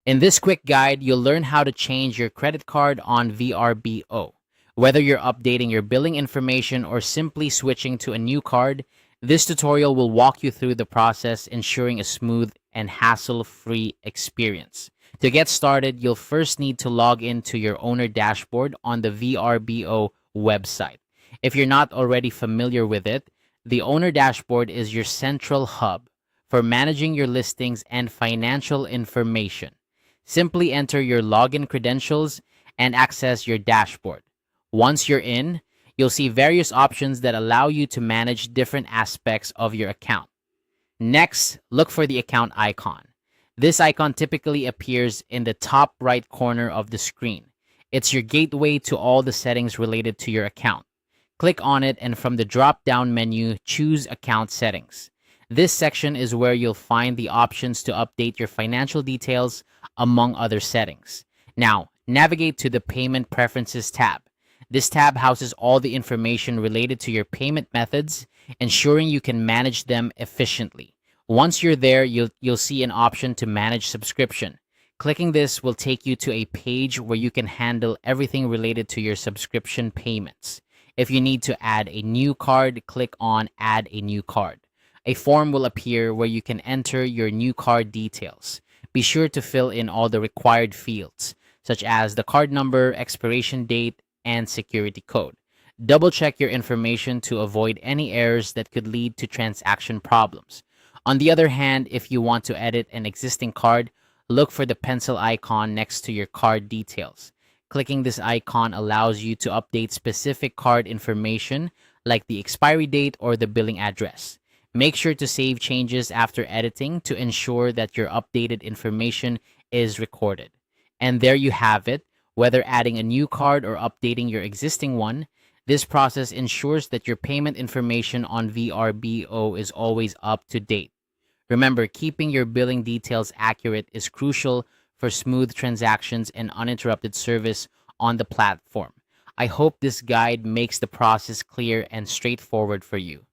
In this quick guide, you'll learn how to change your credit card on Vrbo. Whether you're updating your billing information or simply switching to a new card, this tutorial will walk you through the process, ensuring a smooth and hassle-free experience. To get started, you'll first need to log into your owner dashboard on the Vrbo website. If you're not already familiar with it, the owner dashboard is your central hub for managing your listings and financial information. Simply enter your login credentials and access your dashboard. Once you're in, you'll see various options that allow you to manage different aspects of your account. Next, look for the account icon. This icon typically appears in the top right corner of the screen. It's your gateway to all the settings related to your account. Click on it, and from the drop-down menu, choose Account Settings. This section is where you'll find the options to update your financial details, among other settings. Now, navigate to the Payment Preferences tab. This tab houses all the information related to your payment methods, ensuring you can manage them efficiently. Once you're there, you'll see an option to manage subscription. Clicking this will take you to a page where you can handle everything related to your subscription payments. If you need to add a new card, click on Add a New Card. A form will appear where you can enter your new card details. Be sure to fill in all the required fields, such as the card number, expiration date, and security code. Double check your information to avoid any errors that could lead to transaction problems. On the other hand, if you want to edit an existing card, look for the pencil icon next to your card details. Clicking this icon allows you to update specific card information like the expiry date or the billing address. Make sure to save changes after editing to ensure that your updated information is recorded. And there you have it. Whether adding a new card or updating your existing one, this process ensures that your payment information on Vrbo is always up to date. Remember, keeping your billing details accurate is crucial for smooth transactions and uninterrupted service on the platform. I hope this guide makes the process clear and straightforward for you.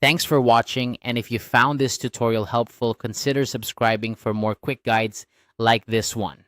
Thanks for watching, and if you found this tutorial helpful, consider subscribing for more quick guides like this one.